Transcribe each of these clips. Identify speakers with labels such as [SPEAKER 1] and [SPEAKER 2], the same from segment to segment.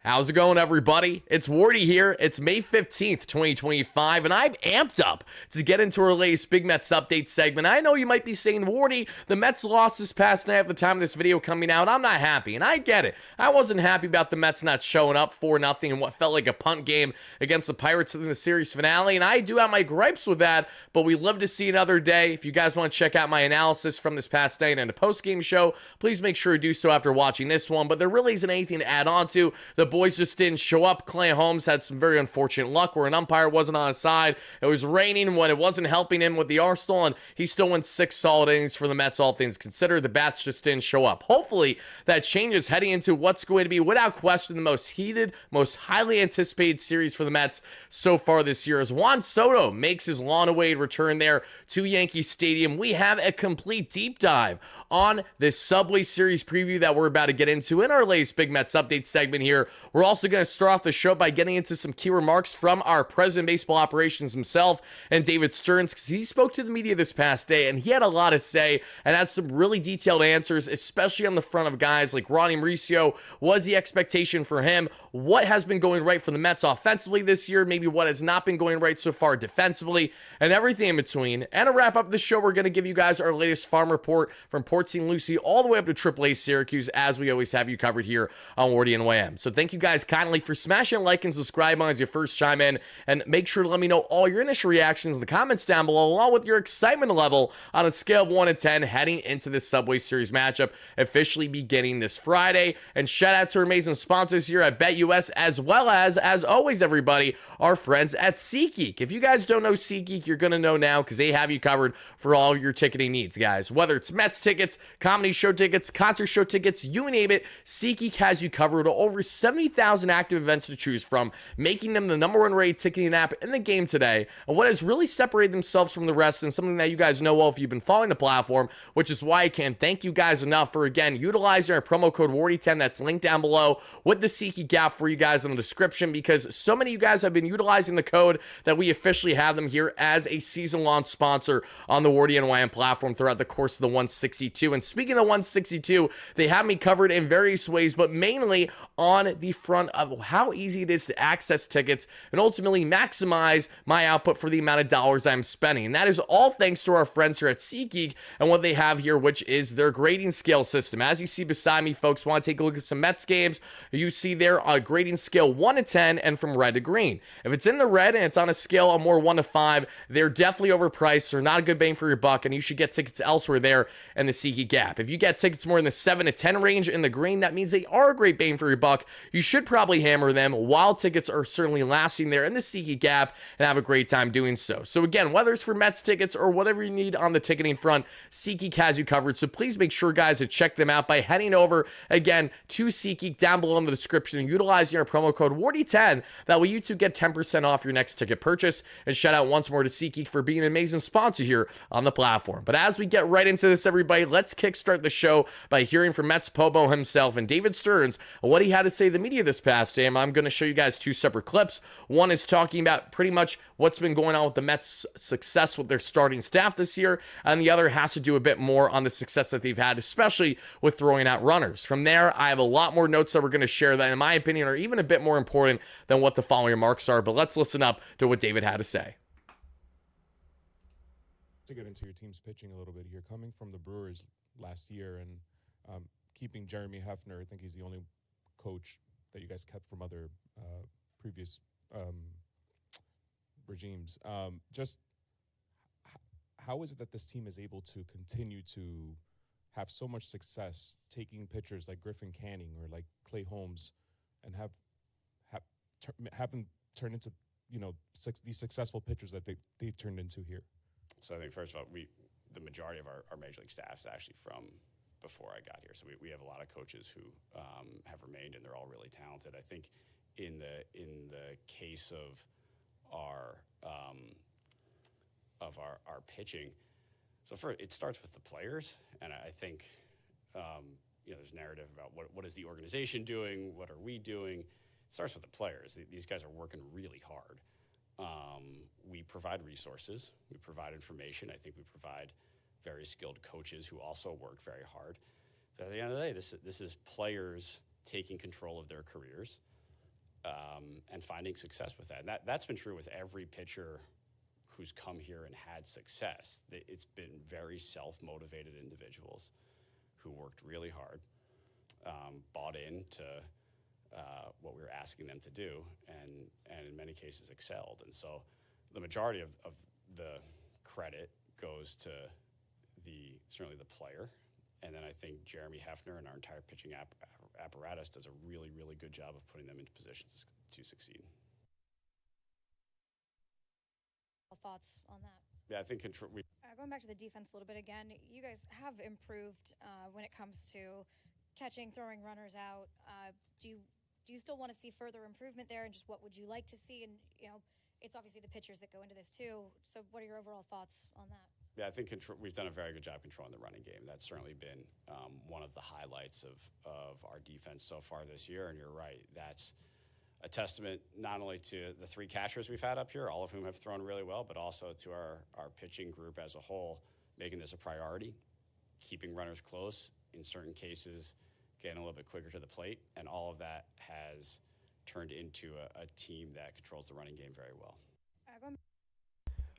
[SPEAKER 1] How's it going, everybody? It's Wardy here. It's May 15th, 2025, and I'm amped up to get into our latest Big Mets update segment. I know you might be saying, Wardy, the Mets lost this past night at the time of this video coming out. I'm not happy, and I get it. I wasn't happy about the Mets not showing up 4-0 in what felt like a punt game against the Pirates in the series finale, and I do have my gripes with that, but we live to see another day. If you guys want to check out my analysis from this past night and a post-game show, please make sure to do so after watching this one, but there really isn't anything to add on to. The boys just didn't show up. Clay Holmes had some very unfortunate luck where an umpire wasn't on his side. It was raining when it wasn't helping him with the Arsenal, and he still went 6 solid innings for the Mets, all things considered. The bats just didn't show up. Hopefully, that changes heading into what's going to be, without question, the most heated, most highly anticipated series for the Mets so far this year. As Juan Soto makes his long-awaited return there to Yankee Stadium, we have a complete deep dive on this Subway Series preview that we're about to get into in our latest Big Mets update segment here. We're also going to start off the show by getting into some key remarks from our president of baseball operations himself and David Stearns, because he spoke to the media this past day and he had a lot to say and had some really detailed answers, especially on the front of guys like Mauricio. Was the expectation for him? What has been going right for the Mets offensively this year? Maybe what has not been going right so far defensively, and everything in between. And to wrap up the show, we're going to give you guys our latest farm report from Port St. Lucie all the way up to AAA Syracuse, as we always have you covered here on WardyNYM. So thank you guys kindly for smashing like and subscribe on as you first chime in, and make sure to let me know all your initial reactions in the comments down below, along with your excitement level on a scale of 1 to 10 heading into this Subway Series matchup officially beginning this Friday. And shout out to our amazing sponsors here at BetUS, as well as always, everybody, our friends at SeatGeek. If you guys don't know SeatGeek, you're going to know now, because they have you covered for all your ticketing needs, guys. Whether it's Mets tickets, comedy show tickets, concert show tickets, you name it, SeatGeek has you covered with over 70,000 active events to choose from, making them the #1 rated ticketing app in the game today. And what has really separated themselves from the rest, and something that you guys know well if you've been following the platform, which is why I can't thank you guys enough for, again, utilizing our promo code WARDY10 that's linked down below with the SeatGeek app for you guys in the description, because so many of you guys have been utilizing the code that we officially have them here as a season-long sponsor on the WardyNYM platform throughout the course of the 162. And speaking of the 162, they have me covered in various ways, but mainly on the front of how easy it is to access tickets and ultimately maximize my output for the amount of dollars I'm spending. And that is all thanks to our friends here at SeatGeek and what they have here, which is their grading scale system. As you see beside me, folks, want to take a look at some Mets games, you see there a grading scale 1 to 10 and from red to green. If it's in the red and it's on a scale of more 1 to 5, they're definitely overpriced. They're not a good bang for your buck, and you should get tickets elsewhere there in the SeatGeek app. If you get tickets more in the 7 to 10 range in the green, that means they are a great bang for your buck. You should probably hammer them, while tickets are certainly lasting there in the SeatGeek app, and have a great time doing so. So again, whether it's for Mets tickets or whatever you need on the ticketing front, SeatGeek has you covered. So please make sure, guys, to check them out by heading over, again, to SeatGeek down below in the description and utilizing our promo code WARDY10. That way you too get 10% off your next ticket purchase. And shout out once more to SeatGeek for being an amazing sponsor here on the platform. But as we get right into this, everybody, let's kickstart the show by hearing from Mets Pobo himself and David Stearns what he had to say to the media this past day. I'm going to show you guys 2 separate clips. One is talking about pretty much what's been going on with the Mets' success with their starting staff this year, and the other has to do a bit more on the success that they've had, especially with throwing out runners. From there, I have a lot more notes that we're going to share that, in my opinion, are even a bit more important than what the following remarks are. But let's listen up to what David had to say.
[SPEAKER 2] To get into your team's pitching a little bit here, coming from the Brewers last year and keeping Jeremy Hefner, I think he's the only coach that you guys kept from other previous regimes. Just how is it that this team is able to continue to have so much success taking pitchers like Griffin Canning or like Clay Holmes and have them turn into, you know, these successful pitchers that they've turned into here?
[SPEAKER 3] So I think, first of all, the majority of our major league staff is actually from before I got here. So we have a lot of coaches who have remained, and they're all really talented. I think in the case of our pitching, so first it starts with the players, and I think there's narrative about what is the organization doing, what are we doing. It starts with the players. These guys are working really hard. We provide resources, we provide information. I think we provide very skilled coaches who also work very hard. But at the end of the day, this is players taking control of their careers. and finding success with that. And that's been true with every pitcher who's come here and had success. It's been very self-motivated individuals who worked really hard, bought into what we were asking them to do, and in many cases excelled. And so the majority of the credit goes to certainly the player. And then I think Jeremy Hefner and our entire pitching apparatus does a really, really good job of putting them into positions to succeed.
[SPEAKER 4] Thoughts on that?
[SPEAKER 3] Yeah, I think
[SPEAKER 4] going back to the defense a little bit again, you guys have improved when it comes to catching, throwing runners out. Do you still want to see further improvement there, and just what would you like to see? And it's obviously the pitchers that go into this too. So what are your overall thoughts on that?
[SPEAKER 3] Yeah, I think we've done a very good job controlling the running game. That's certainly been one of the highlights of our defense so far this year. And you're right, that's a testament not only to the three catchers we've had up here, all of whom have thrown really well, but also to our pitching group as a whole, making this a priority, keeping runners close, in certain cases, getting a little bit quicker to the plate. And all of that has turned into a team that controls the running game very well.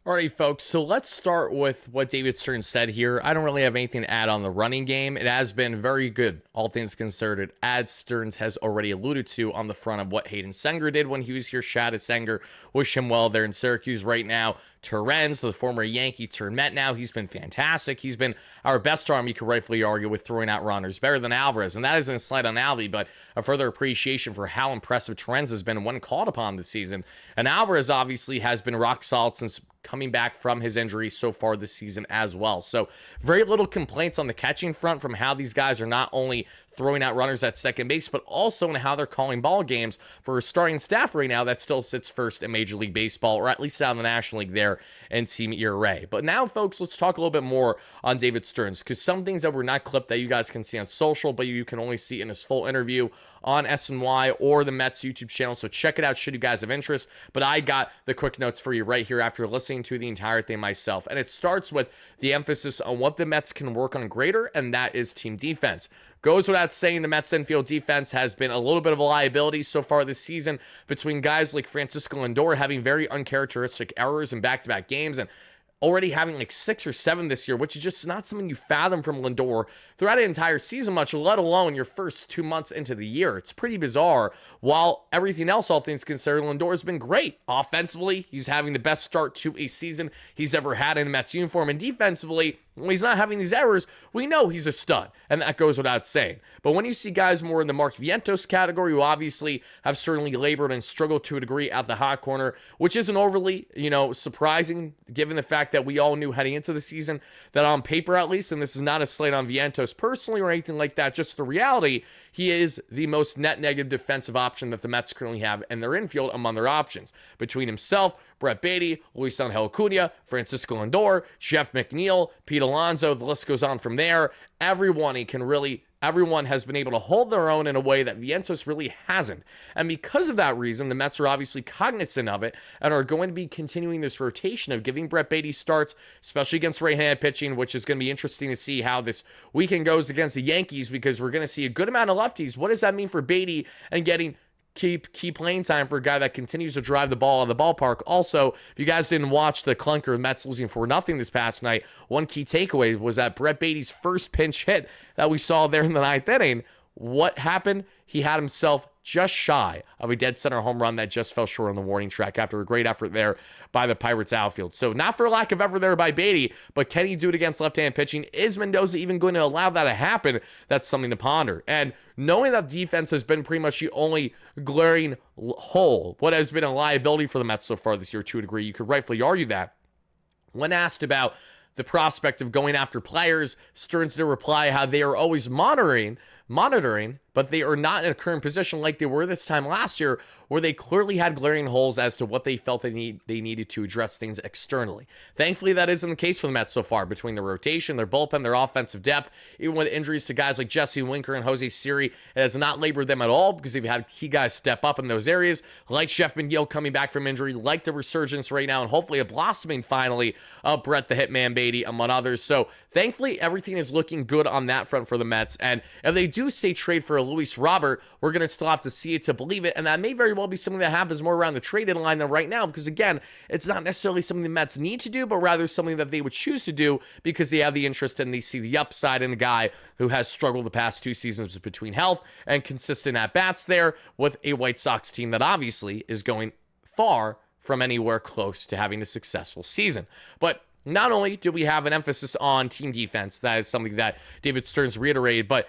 [SPEAKER 1] Alrighty, folks, so let's start with what David Stearns said here. I don't really have anything to add on the running game. It has been very good, all things considered, as Stearns has already alluded to on the front of what Hayden Senger did when he was here. Shout out to Senger. Wish him well there in Syracuse right now. Terrence, the former Yankee turned Met now, he's been fantastic. He's been our best arm, you could rightfully argue, with throwing out runners. Better than Alvarez, and that isn't a slight on Alvy, but a further appreciation for how impressive Terrence has been when called upon this season. And Alvarez obviously has been rock solid since coming back from his injury so far this season as well. So very little complaints on the catching front from how these guys are not only throwing out runners at second base, but also in how they're calling ball games for a starting staff right now that still sits first in Major League Baseball, or at least out in the National League there in Team ERA. But now, folks, let's talk a little bit more on David Stearns, because some things that were not clipped that you guys can see on social, but you can only see in his full interview on SNY or the Mets YouTube channel. So check it out should you guys have interest. But I got the quick notes for you right here after listening to the entire thing myself. And it starts with the emphasis on what the Mets can work on greater, and that is team defense. Goes without saying, the Mets infield defense has been a little bit of a liability so far this season, between guys like Francisco Lindor having very uncharacteristic errors in back-to-back games, and already having like 6 or 7 this year, which is just not something you fathom from Lindor throughout an entire season, much let alone your first 2 months into the year. It's pretty bizarre. While everything else, all things considered, Lindor has been great. Offensively, he's having the best start to a season he's ever had in a Mets uniform, and defensively, when he's not having these errors, we know he's a stud, and that goes without saying. But when you see guys more in the Mark Vientos category, who obviously have certainly labored and struggled to a degree at the hot corner, which isn't overly, surprising, given the fact that we all knew heading into the season that on paper at least, and this is not a slight on Vientos personally or anything like that, just the reality, he is the most net negative defensive option that the Mets currently have in their infield among their options. Between himself, Brett Beatty, Luis Angel Acuna, Francisco Lindor, Jeff McNeil, Pete Alonso, the list goes on from there. Everyone has been able to hold their own in a way that Vientos really hasn't. And because of that reason, the Mets are obviously cognizant of it and are going to be continuing this rotation of giving Brett Beatty starts, especially against right-handed pitching, which is going to be interesting to see how this weekend goes against the Yankees, because we're going to see a good amount of lefties. What does that mean for Beatty and getting key playing time for a guy that continues to drive the ball out of the ballpark? Also, if you guys didn't watch the clunker, the Mets losing 4-0 this past night, one key takeaway was that Brett Beatty's first pinch hit that we saw there in the 9th inning. What happened? He had himself just shy of a dead center home run that just fell short on the warning track after a great effort there by the Pirates outfield. So not for lack of effort there by Beatty, but can he do it against left-hand pitching? Is Mendoza even going to allow that to happen? That's something to ponder. And knowing that defense has been pretty much the only glaring hole, what has been a liability for the Mets so far this year to a degree, you could rightfully argue that. When asked about the prospect of going after players, Stearns did reply how they are always monitoring, but they are not in a current position like they were this time last year, where they clearly had glaring holes as to what they felt they needed to address things externally. Thankfully, that isn't the case for the Mets so far, between their rotation, their bullpen, their offensive depth. Even with injuries to guys like Jesse Winker and Jose Siri, it has not labored them at all, because they've had key guys step up in those areas, like Jeff McNeil coming back from injury, like the resurgence right now, and hopefully a blossoming finally of Brett the Hitman Beatty, among others. So thankfully, everything is looking good on that front for the Mets, and if they do say trade for a Luis Robert, we're going to still have to see it to believe it, and that may very well be something that happens more around the trade deadline than right now, because again, it's not necessarily something the Mets need to do, but rather something that they would choose to do because they have the interest and they see the upside in a guy who has struggled the past 2 seasons between health and consistent at-bats there with a White Sox team that obviously is going far from anywhere close to having a successful season. But not only do we have an emphasis on team defense, that is something that David Stearns reiterated, but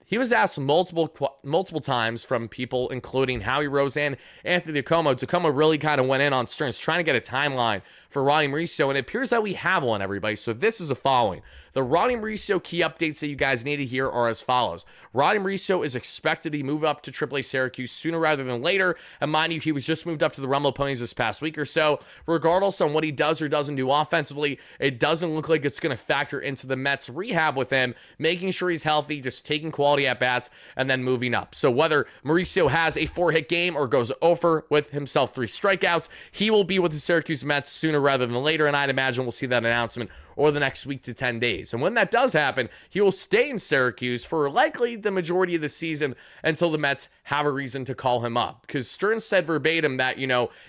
[SPEAKER 1] he was asked multiple times from people, including Howie Rose and Anthony DeComo. DeComo really kind of went in on Stearns, trying to get a timeline for Ronnie Mauricio, and it appears that we have one, everybody. So this is the following. The Ronnie Mauricio key updates that you guys need to hear are as follows. Ronnie Mauricio is expected to move up to AAA Syracuse sooner rather than later. And mind you, he was just moved up to the Rumble Ponies this past week or so. Regardless on what he does or doesn't do offensively, it doesn't look like it's going to factor into the Mets' rehab with him, making sure he's healthy, just taking quality at-bats, and then moving up. So whether Mauricio has a 4-hit game or goes over with himself 3 strikeouts, he will be with the Syracuse Mets sooner rather than later, and I'd imagine we'll see that announcement over the next week to 10 days. And when that does happen, he will stay in Syracuse for likely the majority of the season until the Mets have a reason to call him up. Because Stearns said verbatim that,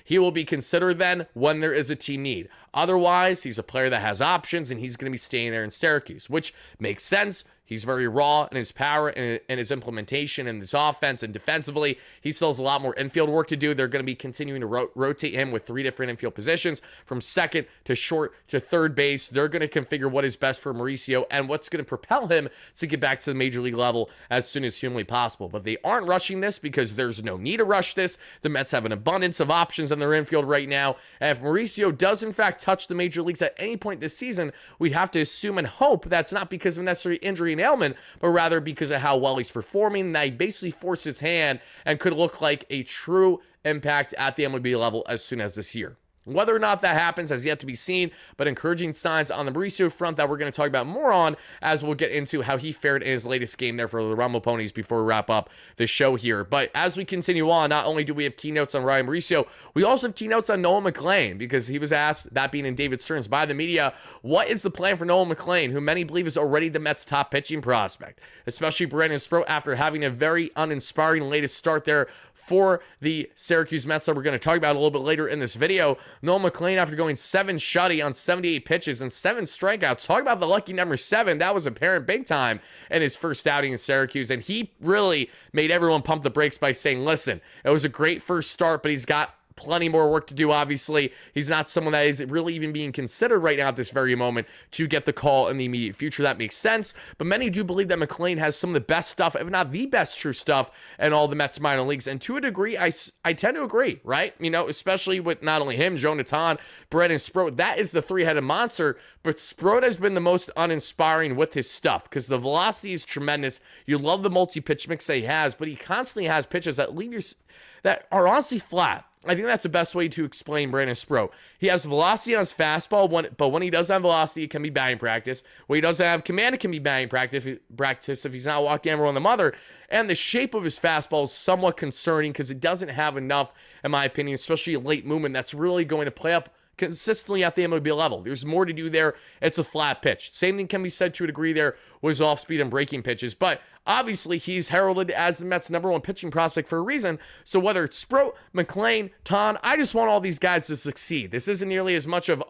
[SPEAKER 1] he will be considered then when there is a team need. Otherwise, he's a player that has options, and he's going to be staying there in Syracuse, which makes sense. He's very raw in his power and his implementation in this offense, and defensively, he still has a lot more infield work to do. They're going to be continuing to rotate him with 3 different infield positions, from second to short to third base. They're going to configure what is best for Mauricio and what's going to propel him to get back to the major league level as soon as humanly possible. But they aren't rushing this because there's no need to rush this. The Mets have an abundance of options in their infield right now, and if Mauricio does in fact touch the major leagues at any point this season, we'd have to assume and hope that's not because of necessary injury and ailment, but rather because of how well he's performing. That he basically forced his hand and could look like a true impact at the MLB level as soon as this year. Whether or not that happens has yet to be seen, but encouraging signs on the Mauricio front that we're going to talk about more on as we'll get into how he fared in his latest game there for the Rumble Ponies before we wrap up the show here. But as we continue on, not only do we have keynotes on Ryan Mauricio, we also have keynotes on Noah McLean, because he was asked, that being in David Stearns by the media, what is the plan for Noah McLean, who many believe is already the Mets' top pitching prospect, especially Brandon Sproat after having a very uninspiring latest start there for the Syracuse Mets that we're going to talk about a little bit later in this video. Noah McLean, after going 7 shutty on 78 pitches and 7 strikeouts, talk about the lucky number 7. That was apparent big time in his first outing in Syracuse, and he really made everyone pump the brakes by saying, listen, it was a great first start, but he's got plenty more work to do. Obviously, he's not someone that is really even being considered right now at this very moment to get the call in the immediate future. That makes sense, but many do believe that McLean has some of the best stuff, if not the best true stuff, in all the Mets minor leagues, and to a degree, I tend to agree, right? Especially with not only him, Jonathan, Brandon Sproat, that is the 3-headed monster, but Sproat has been the most uninspiring with his stuff, because the velocity is tremendous. You love the multi-pitch mix that he has, but he constantly has pitches that are honestly flat. I think that's the best way to explain Brandon Sproat. He has velocity on his fastball, but when he does have velocity, it can be batting practice. When he doesn't have command, it can be batting practice if he's not walking everyone on the mother. And the shape of his fastball is somewhat concerning because it doesn't have enough, in my opinion, especially a late movement, that's really going to play up consistently at the MLB level. There's more to do there. It's a flat pitch. Same thing can be said to a degree there with his off-speed and breaking pitches, but obviously he's heralded as the Mets' #1 pitching prospect for a reason. So whether it's Sproat, McLean, Ton, I just want all these guys to succeed. This isn't nearly as much of,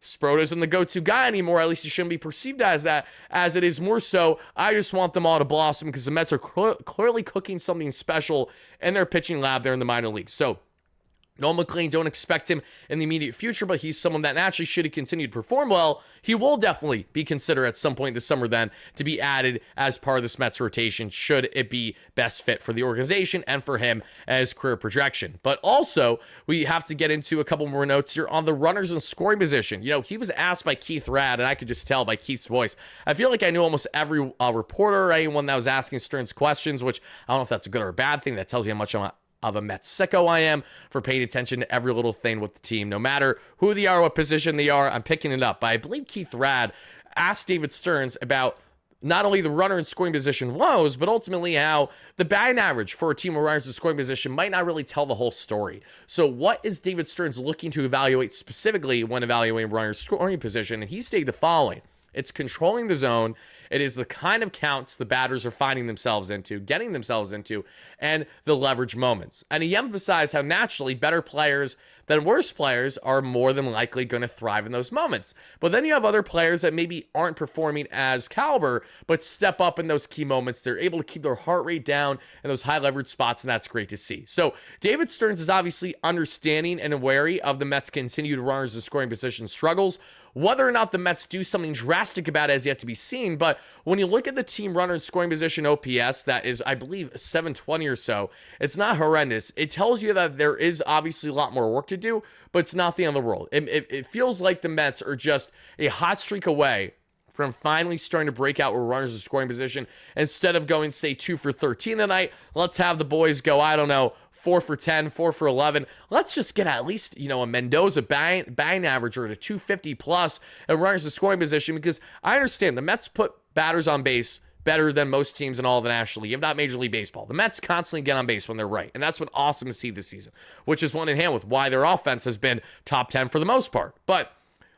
[SPEAKER 1] Sproat isn't the go-to guy anymore, at least he shouldn't be perceived as that, as it is more so, I just want them all to blossom because the Mets are clearly cooking something special in their pitching lab there in the minor leagues. So Noah McLean, don't expect him in the immediate future, but he's someone that naturally, should he continue to perform well, he will definitely be considered at some point this summer then to be added as part of this Mets rotation, should it be best fit for the organization and for him as career projection. But also, we have to get into a couple more notes here on the runners and scoring position. He was asked by Keith Rad, and I could just tell by Keith's voice. I feel like I knew almost every reporter or anyone that was asking Stearns questions, which I don't know if that's a good or a bad thing. That tells you how much of a Mets sicko I am for paying attention to every little thing with the team. No matter who they are, what position they are, I'm picking it up. But I believe Keith Rad asked David Stearns about not only the runner and scoring position woes, but ultimately how the batting average for a team with runners in scoring position might not really tell the whole story. So what is David Stearns looking to evaluate specifically when evaluating runner's scoring position? And he stated the following: it's controlling the zone, It is the kind of counts the batters are finding themselves into, getting themselves into, and the leverage moments. And he emphasized how naturally better players than worse players are more than likely going to thrive in those moments. But then you have other players that maybe aren't performing as caliber, but step up in those key moments. They're able to keep their heart rate down in those high leverage spots, and that's great to see. So David Stearns is obviously understanding and wary of the Mets' continued runners in scoring position struggles. Whether or not the Mets do something drastic about it is yet to be seen, but when you look at the team runner in scoring position OPS, that is, I believe, 720 or so, it's not horrendous. It tells you that there is obviously a lot more work to do, but it's not the end of the world. It feels like the Mets are just a hot streak away from finally starting to break out with runners in scoring position. Instead of going, say, 2 for 13 tonight, let's have the boys go, I don't know, 4 for 10, 4 for 11. Let's just get at least, a Mendoza batting average or a 250 plus and runners in scoring position, because I understand the Mets put batters on base better than most teams in all of the National League, if not Major League Baseball. The Mets constantly get on base when they're right, and that's been awesome to see this season, which is one in hand with why their offense has been top 10 for the most part. But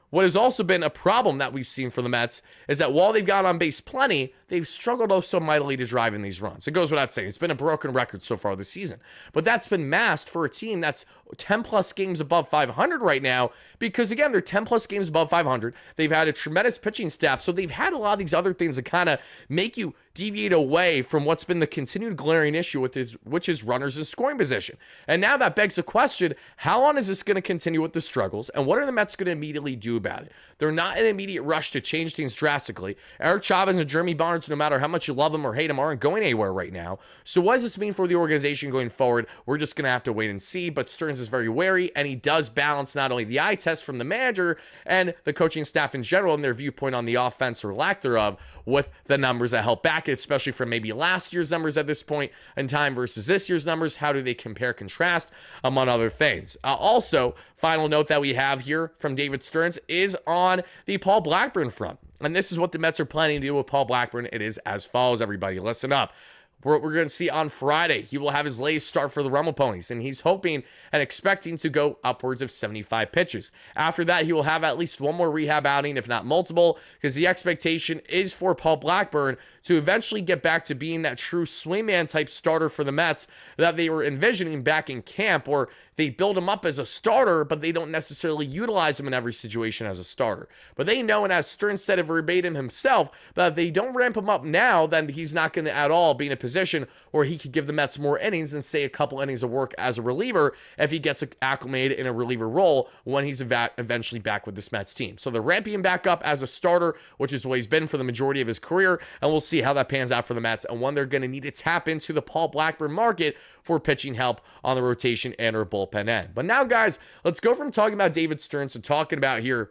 [SPEAKER 1] what has also been a problem that we've seen for the Mets is that while they've got on base plenty, they've struggled oh so mightily to drive in these runs. It goes without saying. It's been a broken record so far this season. But that's been masked for a team that's 10 plus games above 500 right now because, again, they're 10 plus games above 500. They've had a tremendous pitching staff, so they've had a lot of these other things that kind of make you deviate away from what's been the continued glaring issue which is runners in scoring position. And now that begs the question, how long is this going to continue with the struggles, and what are the Mets going to immediately do about it? They're not in an immediate rush to change things drastically. Eric Chavez and Jeremy Barnes, no matter how much you love them or hate them, aren't going anywhere right now. So what does this mean for the organization going forward? We're just going to have to wait and see, but Stearns is very wary, and he does balance not only the eye test from the manager and the coaching staff in general and their viewpoint on the offense or lack thereof with the numbers that help back it, especially from maybe last year's numbers at this point in time versus this year's numbers. How do they compare, contrast, among other things? Also, final note that we have here from David Stearns is on the Paul Blackburn front. And this is what the Mets are planning to do with Paul Blackburn. It is as follows, everybody. Listen up. What we're going to see on Friday, he will have his latest start for the Rummel Ponies, and he's hoping and expecting to go upwards of 75 pitches. After that, he will have at least one more rehab outing, if not multiple, because the expectation is for Paul Blackburn to eventually get back to being that true swingman type starter for the Mets that they were envisioning back in camp, or they build him up as a starter, but they don't necessarily utilize him in every situation as a starter. But they know, and as Stearns said it verbatim himself, that if they don't ramp him up now, then he's not going to at all be in a position where he could give the Mets more innings than, say, a couple innings of work as a reliever if he gets acclimated in a reliever role when he's eventually back with this Mets team. So they're ramping him back up as a starter, which is what he's been for the majority of his career, and we'll see how that pans out for the Mets and when they're going to need to tap into the Paul Blackburn market for pitching help on the rotation and or bullpen end. But now, guys, let's go from talking about David Stearns to talking about here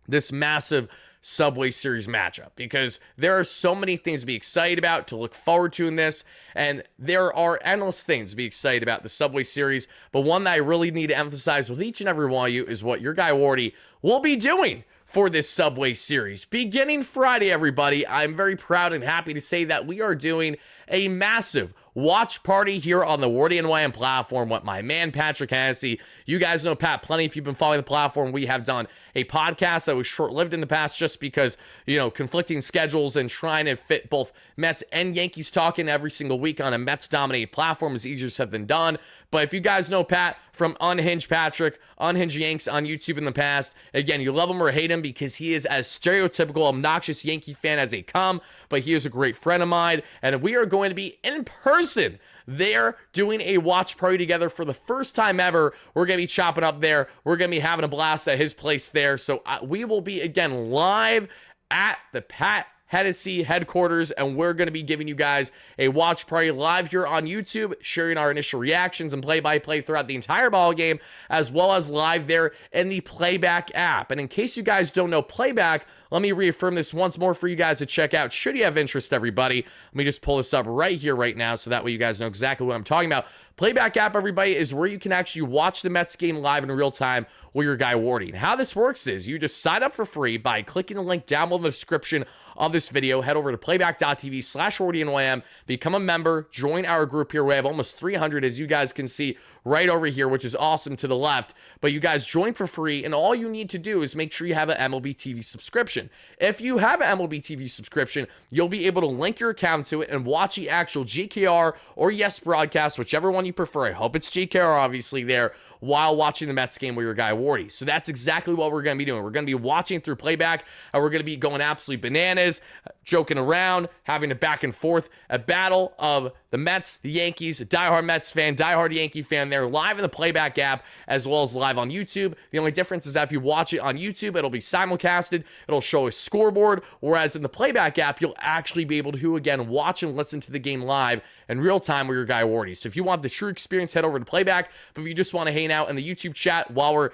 [SPEAKER 1] this massive Subway Series matchup, because there are so many things to be excited about, to look forward to in this, and there are endless things to be excited about the Subway Series, but one that I really need to emphasize with each and every one of you is what your guy Wardy will be doing for this Subway Series. Beginning Friday, everybody, I'm very proud and happy to say that we are doing a massive watch party here on the WardyNYM platform with my man, Patrick Hennessy. You guys know Pat plenty. If you've been following the platform, we have done a podcast that was short-lived in the past just because, conflicting schedules and trying to fit both Mets and Yankees talking every single week on a Mets-dominated platform is easier said than done. But if you guys know Pat from Unhinged Patrick, Unhinged Yanks on YouTube in the past, again, you love him or hate him because he is as stereotypical, obnoxious Yankee fan as they come, but he is a great friend of mine, and we are going to be in person there doing a watch party together for the first time ever. We're going to be chopping up there. We're going to be having a blast at his place there. So we will be, again, live at the Pat Hennessy headquarters, and we're going to be giving you guys a watch party live here on YouTube, sharing our initial reactions and play-by-play throughout the entire ball game, as well as live there in the Playback app. And in case you guys don't know Playback, let me reaffirm this once more for you guys to check out, should you have interest, everybody. Let me just pull this up right here, right now, so that way you guys know exactly what I'm talking about. Playback app, everybody, is where you can actually watch the Mets game live in real time with your guy Wardy. And how this works is you just sign up for free by clicking the link down below in the description of this video, head over to playback.tv/WardyNYM, become a member, join our group here. We have almost 300, as you guys can see right over here, which is awesome to the left. But you guys join for free, and all you need to do is make sure you have an MLB TV subscription. If you have an MLB TV subscription, you'll be able to link your account to it and watch the actual GKR or Yes broadcast, whichever one you prefer. I hope it's GKR, obviously, there, while watching the Mets game with your guy Wardy. So that's exactly what we're going to be doing. We're going to be watching through playback, and we're going to be going absolutely bananas, joking around, having a back and forth, a battle of the Mets, the Yankees, a diehard Mets fan, diehard Yankee fan there, live in the playback app, as well as live on YouTube. The only difference is that if you watch it on YouTube, it'll be simulcasted. It'll show a scoreboard, whereas in the playback app, you'll actually be able to, again, watch and listen to the game live in real time with your guy Wardy. So if you want the true experience, head over to playback. But if you just want to hang out in the YouTube chat while we're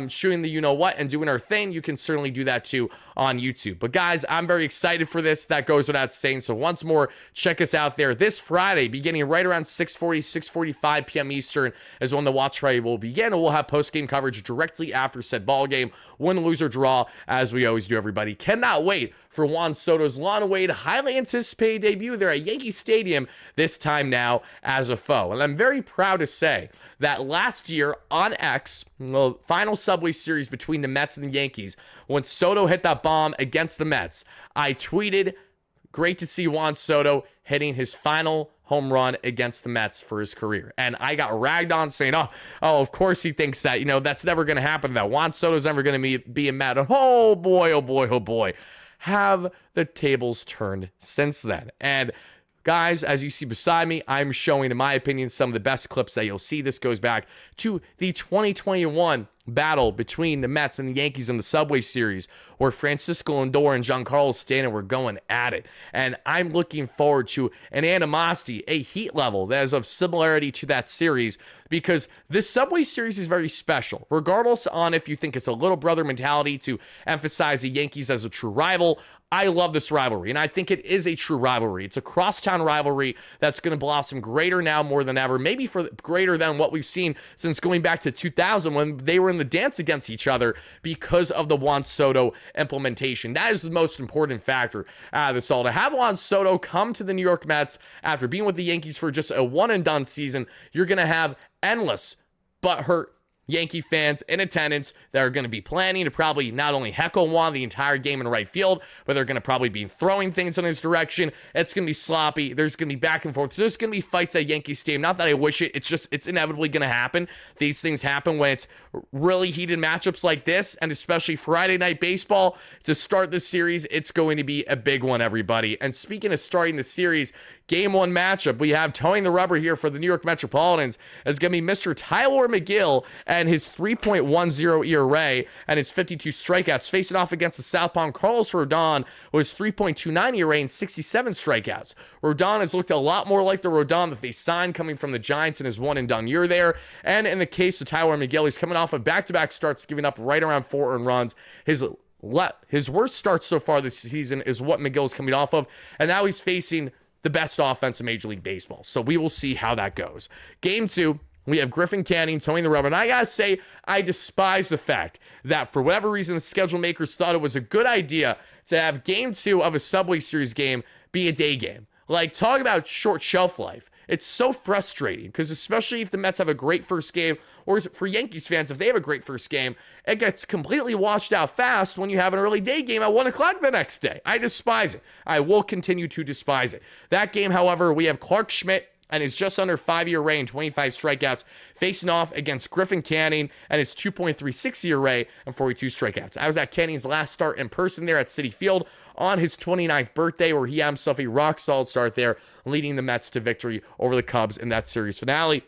[SPEAKER 1] shooting the you-know-what and doing our thing, you can certainly do that too on YouTube. But guys, I'm very excited for this. That goes without saying. So once more, check us out there. This Friday, beginning right around 6:45 p.m. Eastern, is when the watch party will begin. And we'll have post-game coverage directly after said ball game. Win, lose, or draw, as we always do, everybody. Cannot wait for Juan Soto's long-awaited, highly anticipated debut there at Yankee Stadium, this time now as a foe. And I'm very proud to say that last year on X, the final Subway Series between the Mets and the Yankees, when Soto hit that bomb against the Mets, I tweeted, great to see Juan Soto hitting his final home run against the Mets for his career. And I got ragged on saying, oh, of course he thinks that, that's never going to happen, that Juan Soto's never going to be a Met. Oh boy, oh boy, oh boy. Have the tables turned since then. And guys, as you see beside me, I'm showing, in my opinion, some of the best clips that you'll see. This goes back to the 2021 battle between the Mets and the Yankees in the Subway Series, where Francisco Lindor and Giancarlo Stanton were going at it. And I'm looking forward to an animosity, a heat level that is of similarity to that series, because this Subway Series is very special, regardless on if you think it's a little brother mentality to emphasize the Yankees as a true rival. I love this rivalry, and I think it is a true rivalry. It's a crosstown rivalry that's going to blossom greater now more than ever, maybe for greater than what we've seen since going back to 2000 when they were in the dance against each other because of the Juan Soto implementation. That is the most important factor out of this all. To have Juan Soto come to the New York Mets after being with the Yankees for just a one-and-done season, you're going to have endless butthurt Yankee fans in attendance that are going to be planning to probably not only heckle Juan the entire game in right field, but they're going to probably be throwing things in his direction. It's going to be sloppy. There's going to be back and forth. So there's going to be fights at Yankee Stadium. Not that I wish it. It's inevitably going to happen. These things happen when it's really heated matchups like this, and especially Friday Night Baseball. To start the series, it's going to be a big one, everybody. And speaking of starting the series, Game 1 matchup, we have towing the rubber here for the New York Metropolitans is going to be Mr. Tyler McGill and his 3.10 ERA and his 52 strikeouts, facing off against the southpaw Carlos Rodon with his 3.29 ERA and 67 strikeouts. Rodon has looked a lot more like the Rodon that they signed coming from the Giants in his one-and-done year there. And in the case of Tyler McGill, he's coming off of back-to-back starts, giving up right around 4 earned runs. His worst start so far this season is what McGill is coming off of, and now he's facing the best offense in Major League Baseball. So we will see how that goes. Game 2, we have Griffin Canning towing the rubber. And I gotta say, I despise the fact that for whatever reason, the schedule makers thought it was a good idea to have Game 2 of a Subway Series game be a day game. Like, talk about short shelf life. It's so frustrating because especially if the Mets have a great first game, or for Yankees fans, if they have a great first game, it gets completely washed out fast when you have an early day game at 1 o'clock the next day. I despise it. I will continue to despise it. That game, however, we have Clark Schmidt and his just under 5-year ERA and 25 strikeouts facing off against Griffin Canning and his 2.36 ERA and 42 strikeouts. I was at Canning's last start in person there at Citi Field on his 29th birthday, where he had himself a rock-solid start there, leading the Mets to victory over the Cubs in that series finale.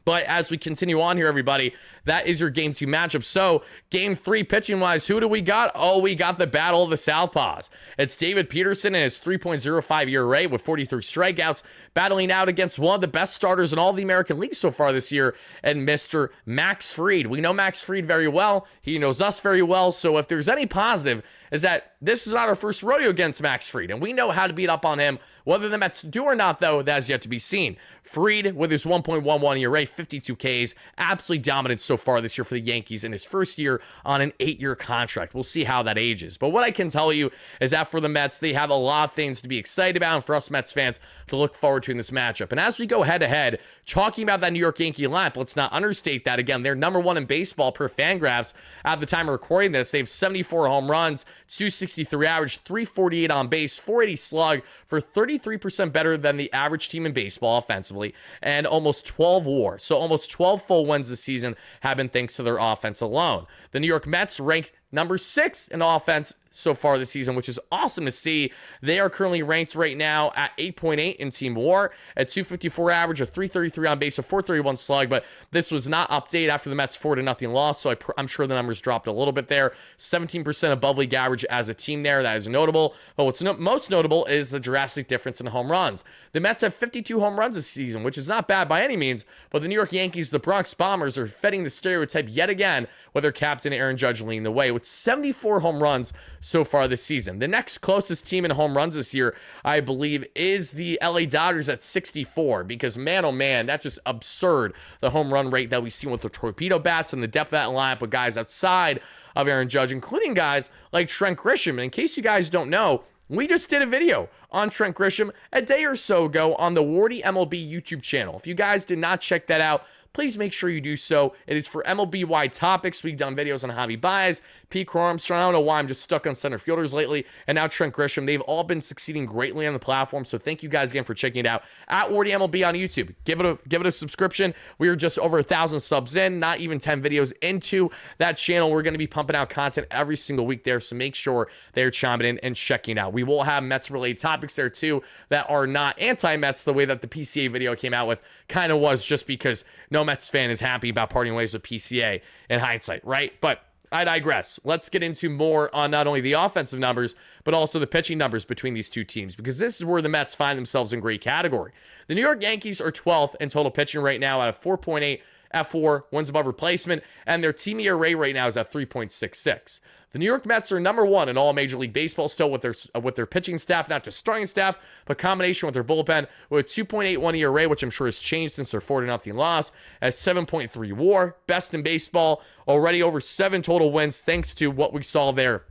[SPEAKER 1] But as we continue on here, everybody, that is your Game 2 matchup. So, Game 3, pitching-wise, who do we got? Oh, we got the battle of the Southpaws. It's David Peterson and his 3.05 ERA with 43 strikeouts, battling out against one of the best starters in all the American League so far this year, and Mr. Max Fried. We know Max Fried very well. He knows us very well. So, if there's any positive is that this is not our first rodeo against Max Fried, and we know how to beat up on him. Whether the Mets do or not, though, that is yet to be seen. Fried, with his 1.11 ERA, 52 Ks, absolutely dominant so far this year for the Yankees in his first year on an 8-year contract. We'll see how that ages. But what I can tell you is that for the Mets, they have a lot of things to be excited about, and for us Mets fans to look forward to in this matchup. And as we go head-to-head, talking about that New York Yankee lineup, let's not understate that. Again, they're number one in baseball per Fangraphs at the time of recording this. They have 74 home runs, 263 average, 348 on base, 480 slug for 33% better than the average team in baseball offensively, and almost 12 WAR. So almost 12 full wins this season have been thanks to their offense alone. The New York Mets ranked number 6 in offense so far this season, which is awesome to see. They are currently ranked right now at 8.8 in team WAR, at 254 average, a 333 on base, a 431 slug, but this was not updated after the Mets 4-0 loss, so I'm sure the numbers dropped a little bit there. 17% above league average as a team there. That is notable. But what's most notable is the drastic difference in home runs. The Mets have 52 home runs this season, which is not bad by any means, but the New York Yankees, the Bronx Bombers, are fitting the stereotype yet again with their captain Aaron Judge leading the way with 74 home runs so far this season. The next closest team in home runs this year, I believe, is the LA Dodgers at 64, because man, oh man, that's just absurd, the home run rate that we've seen with the torpedo bats and the depth of that lineup with guys outside of Aaron Judge, including guys like Trent Grisham. And in case you guys don't know, we just did a video on Trent Grisham a day or so ago on the Wardy MLB YouTube channel. If you guys did not check that out, please make sure you do so. It is for MLB-wide topics. We've done videos on Javi Baez, Pete Armstrong. I don't know why I'm just stuck on center fielders lately, and now Trent Grisham. They've all been succeeding greatly on the platform, so thank you guys again for checking it out at WardyMLB on YouTube. Give it a subscription. We are just over 1,000 subs in, not even 10 videos into that channel. We're going to be pumping out content every single week there, so make sure they're chiming in and checking it out. We will have Mets-related topics there too that are not anti-Mets the way that the PCA video came out with kind of was, just because no Mets fan is happy about parting ways with PCA in hindsight, right? But I digress. Let's get into more on not only the offensive numbers, but also the pitching numbers between these two teams, because this is where the Mets find themselves in great category. The New York Yankees are 12th in total pitching right now at a 4.8 F4, wins above replacement, and their team ERA right now is at 3.66. The New York Mets are number 1 in all Major League Baseball still with their pitching staff, not just starting staff, but combination with their bullpen, with 2.81 ERA, which I'm sure has changed since their 4-0 loss, at 7.3 WAR, best in baseball, already over 7 total wins thanks to what we saw there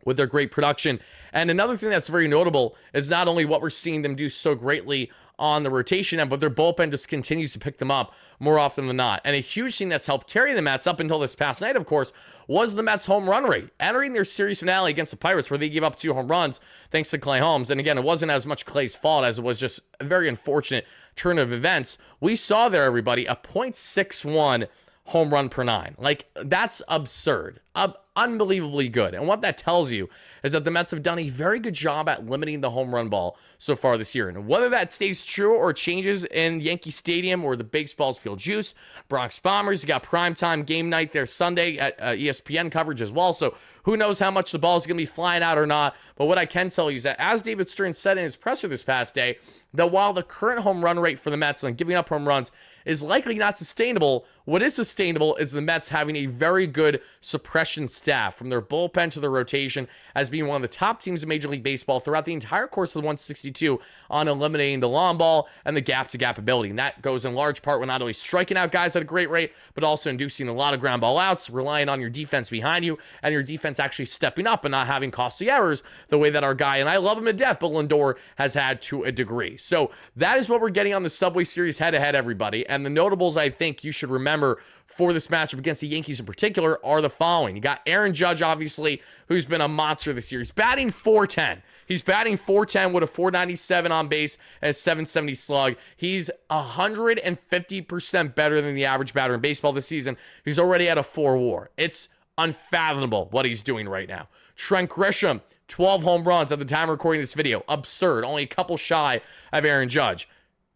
[SPEAKER 1] with their great production. And another thing that's very notable is not only what we're seeing them do so greatly on the rotation end, but their bullpen just continues to pick them up more often than not. And a huge thing that's helped carry the Mets up until this past night, of course, was the Mets' home run rate. Entering their series finale against the Pirates, where they gave up 2 home runs thanks to Clay Holmes, and again, it wasn't as much Clay's fault as it was just a very unfortunate turn of events. We saw there, everybody, a .61 home run per 9. Like, that's absurd. Unbelievably good. And what that tells you is that the Mets have done a very good job at limiting the home run ball so far this year. And whether that stays true or changes in Yankee Stadium or the baseballs feel juiced, Bronx Bombers, you got primetime game night there Sunday at ESPN coverage as well. So who knows how much the ball is going to be flying out or not. But what I can tell you is that, as David Stearns said in his presser this past day, that while the current home run rate for the Mets on giving up home runs is likely not sustainable, what is sustainable is the Mets having a very good suppression staff, from their bullpen to their rotation, as being one of the top teams in Major League Baseball throughout the entire course of the 162 on eliminating the long ball and the gap-to-gap ability. And that goes in large part with not only striking out guys at a great rate, but also inducing a lot of ground ball outs, relying on your defense behind you, and your defense actually stepping up and not having costly errors the way that our guy, and I love him to death, but Lindor has had to a degree. So that is what we're getting on the Subway Series head-to-head, everybody. And the notables I think you should remember for this matchup against the Yankees in particular are the following. You got Aaron Judge, obviously, who's been a monster this year. He's batting .410. He's batting .410 with a .497 on base and a .770 slug. He's 150% better than the average batter in baseball this season. He's already at a 4 WAR. It's unfathomable what he's doing right now. Trent Grisham, 12 home runs at the time of recording this video. Absurd. Only a couple shy of Aaron Judge.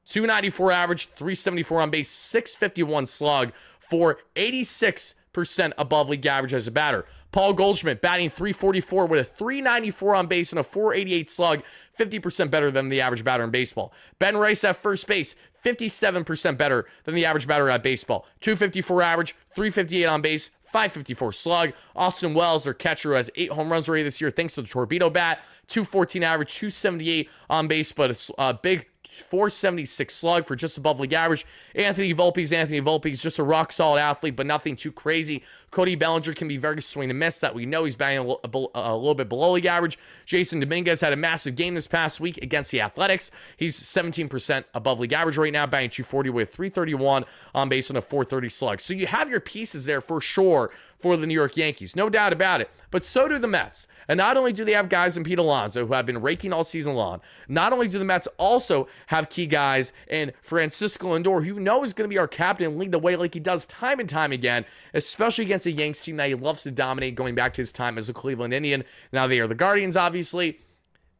[SPEAKER 1] 294 average, 374 on base, 651 slug for 86% above league average as a batter. Paul Goldschmidt batting .344 with a 394 on base and a 488 slug, 50% better than the average batter in baseball. Ben Rice at first base, 57% better than the average batter at baseball. 254 average, 358 on base, .554 slug. Austin Wells, their catcher, who has 8 home runs already this year thanks to the torpedo bat. .214 average, .278 on base, but a big .476 slug for just above league average. Anthony Volpe's just a rock solid athlete, but nothing too crazy. Cody Bellinger can be very swing and miss. That we know he's batting a little bit below league average. Jason Dominguez had a massive game this past week against the Athletics. He's 17% above league average right now, batting .240 with .331 on base and a .430 slug. So you have your pieces there for sure for the New York Yankees, no doubt about it. But so do the Mets. And not only do they have guys in Pete Alonso who have been raking all season long, not only do the Mets also have key guys in Francisco Lindor, who you know is going to be our captain and lead the way like he does time and time again, especially against a Yanks team that he loves to dominate going back to his time as a Cleveland Indian. Now they are the Guardians, obviously.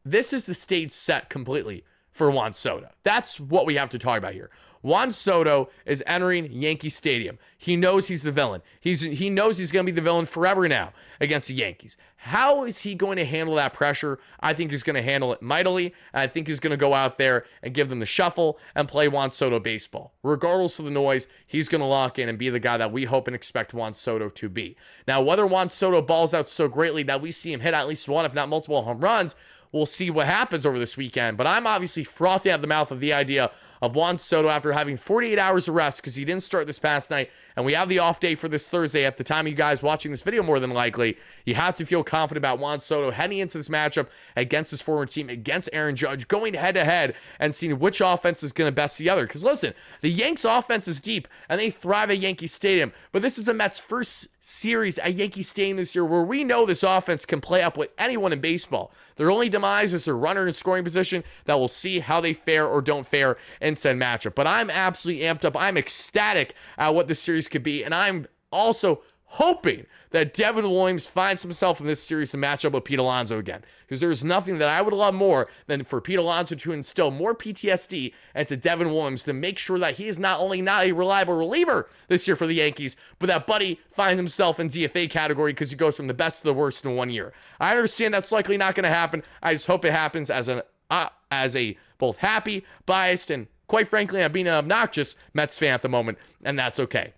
[SPEAKER 1] This is the stage set completely for Juan Soto. That's what we have to talk about here. Juan Soto is entering Yankee Stadium. He knows he's the villain. He knows he's going to be the villain forever now against the Yankees. How is he going to handle that pressure? I think he's going to handle it mightily. And I think he's going to go out there and give them the shuffle and play Juan Soto baseball. Regardless of the noise, he's going to lock in and be the guy that we hope and expect Juan Soto to be. Now, whether Juan Soto balls out so greatly that we see him hit at least one, if not multiple home runs, we'll see what happens over this weekend. But I'm obviously frothy at the mouth of the idea of Juan Soto after having 48 hours of rest because he didn't start this past night. And we have the off day for this Thursday at the time of you guys watching this video more than likely. You have to feel confident about Juan Soto heading into this matchup against his former team, against Aaron Judge, going head-to-head and seeing which offense is going to best the other. Because listen, the Yanks offense is deep and they thrive at Yankee Stadium. But this is the Mets' first series at Yankee Stadium this year where we know this offense can play up with anyone in baseball. Their only demise is their runner in scoring position that we'll see how they fare or don't fare in said matchup. But I'm absolutely amped up. I'm ecstatic at what this series could be. And I'm also hoping that Devin Williams finds himself in this series to match up with Pete Alonso again. Because there's nothing that I would love more than for Pete Alonso to instill more PTSD into Devin Williams to make sure that he is not only not a reliable reliever this year for the Yankees, but that Buddy finds himself in DFA category because he goes from the best to the worst in 1 year. I understand that's likely not going to happen. I just hope it happens as a both happy, biased, and quite frankly, I'm being an obnoxious Mets fan at the moment, and that's okay.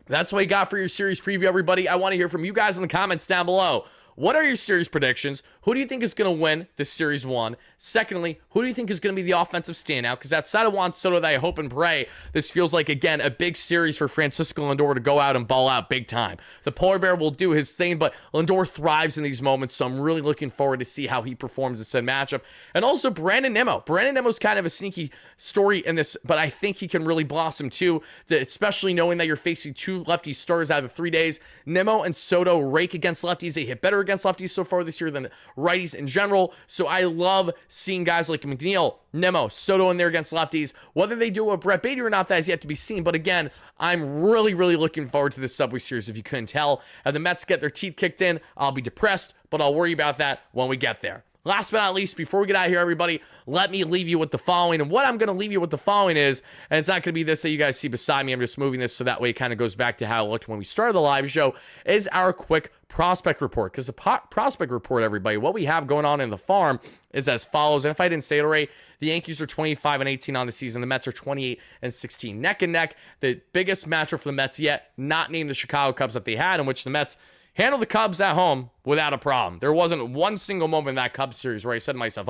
[SPEAKER 1] That's what you got for your series preview, everybody. I want to hear from you guys in the comments down below. What are your series predictions? Who do you think is going to win this series one? Secondly, who do you think is going to be the offensive standout? Because outside of Juan Soto, that I hope and pray, this feels like, again, a big series for Francisco Lindor to go out and ball out big time. The Polar Bear will do his thing, but Lindor thrives in these moments, so I'm really looking forward to see how he performs in said matchup. And also Brandon Nimmo. Brandon Nimmo's kind of a sneaky story in this, but I think he can really blossom too, especially knowing that you're facing 2 lefty starters out of 3 days. Nimmo and Soto rake against lefties. They hit better against lefties so far this year than righties in general. So I love seeing guys like McLean, Nimmo, Soto in there against lefties. Whether they do it with Brett Baty or not, that is yet to be seen. But again, I'm really, really looking forward to this Subway Series, if you couldn't tell. And the Mets get their teeth kicked in, I'll be depressed, but I'll worry about that when we get there. Last but not least, before we get out of here, everybody, let me leave you with the following. And what I'm going to leave you with the following is, and it's not going to be this that you guys see beside me. I'm just moving this so that way it kind of goes back to how it looked when we started the live show, is our quick prospect report. Because the prospect report, everybody, what we have going on in the farm is as follows. And if I didn't say it already, the Yankees are 25-18 on the season. The Mets are 28-16, neck and neck. The biggest matchup for the Mets yet, not named the Chicago Cubs that they had, in which the Mets handled the Cubs at home without a problem. There wasn't one single moment in that Cubs series where I said to myself,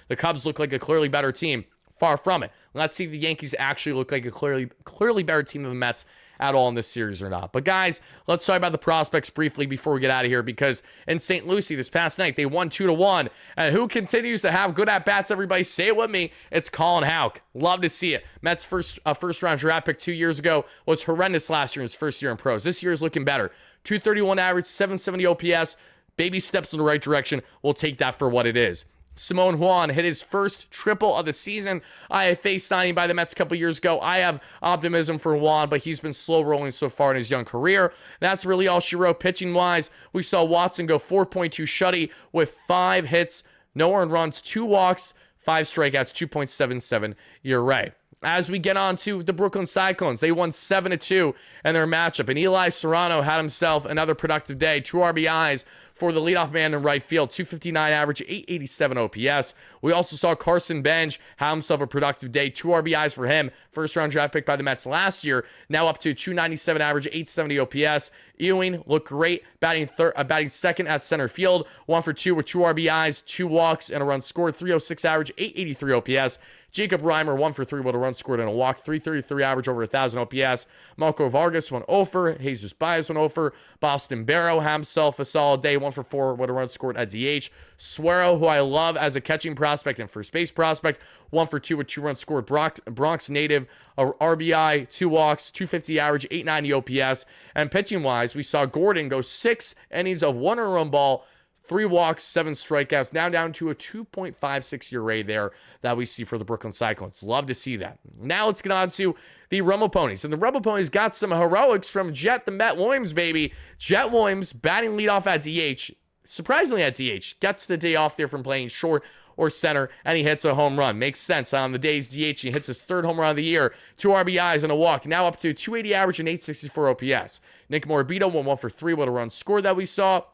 [SPEAKER 1] the Cubs look like a clearly better team. Far from it. Let's see if the Yankees actually look like a clearly better team than the Mets at all in this series or not. But guys, let's talk about the prospects briefly before we get out of here, because in St. Lucie this past night, they won 2-1. And who continues to have good at-bats, everybody? Say it with me. It's Colin Houck. Love to see it. Mets' first-round draft pick 2 years ago was horrendous last year in his first year in pros. This year is looking better. 231 average, 770 OPS. Baby steps in the right direction. We'll take that for what it is. Simone Juan hit his first triple of the season. IFA signing by the Mets a couple years ago. I have optimism for Juan, but he's been slow rolling so far in his young career. That's really all she wrote pitching-wise. We saw Watson go 4.2 shutty with 5 hits, no earned runs, 2 walks, 5 strikeouts, 2.77 ERA. As we get on to the Brooklyn Cyclones, they won 7-2 in their matchup. And Eli Serrano had himself another productive day. 2 RBIs, for the leadoff man in right field. 259 average, 887 OPS. We also saw Carson Bench have himself a productive day. 2 RBIs for him. First round draft pick by the Mets last year. Now up to 297 average, 870 OPS. Ewing looked great, batting second at center field. 1 for 2 with 2 RBIs, 2 walks, and a run scored. 306 average, 883 OPS. Jacob Reimer, 1 for 3 with a run scored and a walk. 333 average, over 1,000 OPS. Marco Vargas went 0 for. Jesus Baez went 0 for. Boston Barrow had himself a solid day. 1 for 4 with a run scored at DH. Suero, who I love as a catching prospect and first base prospect. 1 for 2 with 2 runs scored. Bronx native, a RBI, 2 walks, 250 average, 890 OPS. And pitching wise, we saw Gordon go 6 innings of 1 earned ball, 3 walks, 7 strikeouts, now down to a 2.56 ERA there that we see for the Brooklyn Cyclones. Love to see that. Now let's get on to the Rumble Ponies. And the Rumble Ponies got some heroics from Jet the Met Williams, baby. Jet Williams batting leadoff at DH. Surprisingly at DH. Gets the day off there from playing short or center, and he hits a home run. Makes sense. On the day's DH, he hits his 3rd home run of the year. 2 RBIs and a walk. Now up to 280 average and 864 OPS. Nick Morabito went 1 for 3 with a run scored that we saw.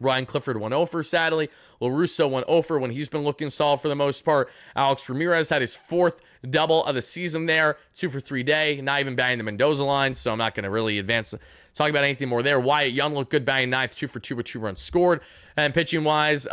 [SPEAKER 1] Ryan Clifford went 0 for Sadly. LaRusso went 0 for when he's been looking solid for the most part. Alex Ramirez had his 4th double of the season there. 2 for 3 day. Not even batting the Mendoza line, so I'm not going to really advance talk about anything more there. Wyatt Young looked good batting 9th. 2 for 2 with 2 runs scored. And pitching-wise,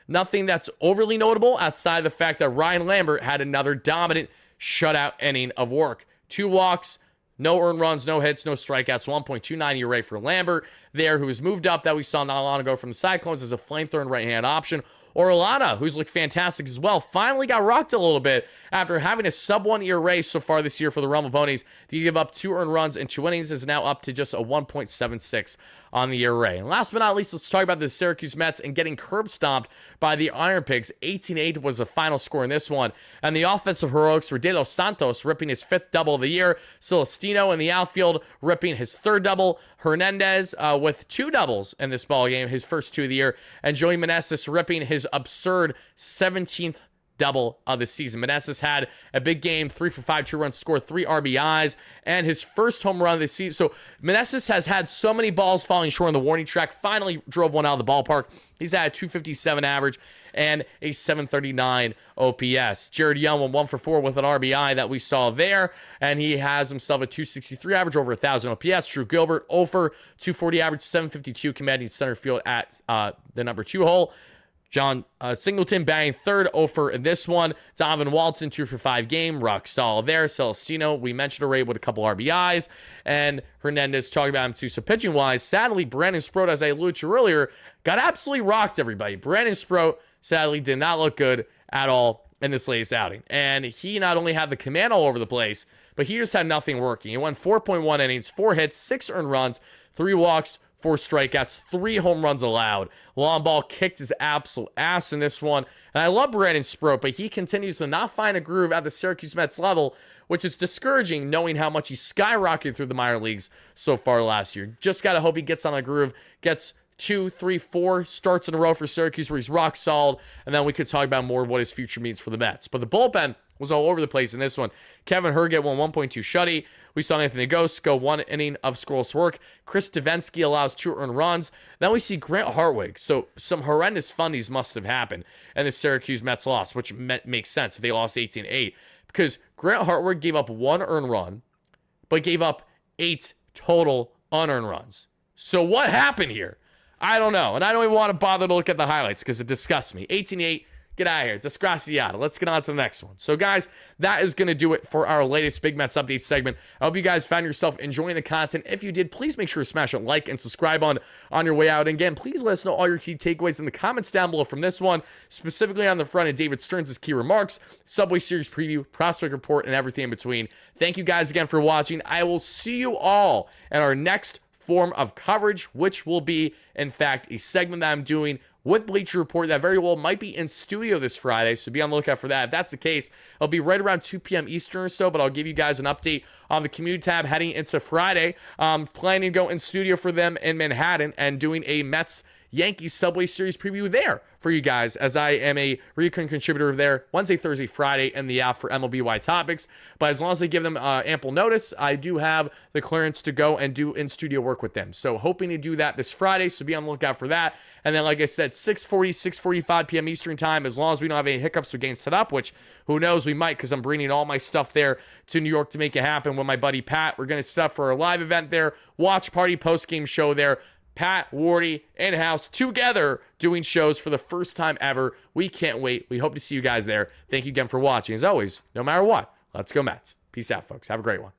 [SPEAKER 1] nothing that's overly notable outside the fact that Ryan Lambert had another dominant shutout inning of work. 2 walks, no earned runs, no hits, no strikeouts. 1.29 ERA for Lambert there, who has moved up that we saw not long ago from the Cyclones as a flamethrower and right-hand option. Orellana, who's looked fantastic as well, finally got rocked a little bit after having a sub-1 ERA so far this year for the Rumble Ponies. To give up 2 earned runs in 2 innings is now up to just a 1.76 on the ERA. And last but not least, let's talk about the Syracuse Mets and getting curb stomped by the Iron Pigs. 18-8 was the final score in this one. And the offensive heroics were De Los Santos ripping his 5th double of the year. Celestino in the outfield ripping his 3rd double. Hernandez with 2 doubles in this ball game, his first 2 of the year. And Joey Meneses ripping his absurd 17th double of the season. Meneses had a big game, 3 for 5, 2 runs scored, 3 RBIs, and his first home run of the season. So Meneses has had so many balls falling short on the warning track, finally drove one out of the ballpark. He's had a 257 average and a 739 OPS. Jared Young went 1 for 4 with an RBI that we saw there, and he has himself a 263 average, over 1,000 OPS. Drew Gilbert, 0 for 240 average, 752 commanding center field at the number 2 hole. John Singleton batting 3rd, 0 for in this one. Donovan Walton, 2 for 5 game. Rock solid there. Celestino, we mentioned already, with a couple RBIs. And Hernandez, talking about him too. So pitching-wise, sadly, Brandon Sproat, as I alluded to earlier, got absolutely rocked, everybody. Brandon Sproat, sadly, did not look good at all in this latest outing. And he not only had the command all over the place, but he just had nothing working. He went 4.1 innings, 4 hits, 6 earned runs, 3 walks, 4 strikeouts, 3 home runs allowed. Long ball kicked his absolute ass in this one. And I love Brandon Sproat, but he continues to not find a groove at the Syracuse Mets level, which is discouraging knowing how much he skyrocketed through the minor leagues so far last year. Just got to hope he gets on a groove, gets 2, 3, 4 starts in a row for Syracuse where he's rock solid, and then we could talk about more of what his future means for the Mets. But the bullpen was all over the place in this one. Kevin Herget won 1.2 shutty. We saw Anthony Ghost go 1 inning of scoreless work. Chris Davinsky allows 2 earned runs. Then we see Grant Hartwig. So some horrendous fundies must have happened in the Syracuse Mets loss, which makes sense if they lost 18-8. Because Grant Hartwig gave up 1 earned run, but gave up 8 total unearned runs. So what happened here? I don't know. And I don't even want to bother to look at the highlights because it disgusts me. 18-8. Get out of here. Disgraciado. Let's get on to the next one. So, guys, that is going to do it for our latest Big Mets Update segment. I hope you guys found yourself enjoying the content. If you did, please make sure to smash a like and subscribe on your way out. And again, please let us know all your key takeaways in the comments down below from this one, specifically on the front of David Stearns' key remarks, Subway Series preview, prospect report, and everything in between. Thank you guys again for watching. I will see you all in our next form of coverage, which will be, in fact, a segment that I'm doing with Bleacher Report that very well might be in studio this Friday, so be on the lookout for that. If that's the case, it'll be right around 2 p.m. Eastern or so, but I'll give you guys an update on the community tab heading into Friday. Planning to go in studio for them in Manhattan and doing a Mets Yankees Subway Series preview there for you guys, as I am a recurring contributor there Wednesday, Thursday, Friday in the app for MLBY topics. But as long as they give them ample notice, I do have the clearance to go and do in-studio work with them. So hoping to do that this Friday, so be on the lookout for that. And then, like I said, 6:45 p.m. Eastern time, as long as we don't have any hiccups with getting set up, which who knows, we might, because I'm bringing all my stuff there to New York to make it happen with my buddy Pat. We're going to set up for a live event there, watch party, post-game show there. Pat, Wardy, and House together doing shows for the first time ever. We can't wait. We hope to see you guys there. Thank you again for watching. As always, no matter what, let's go Mets. Peace out, folks. Have a great one.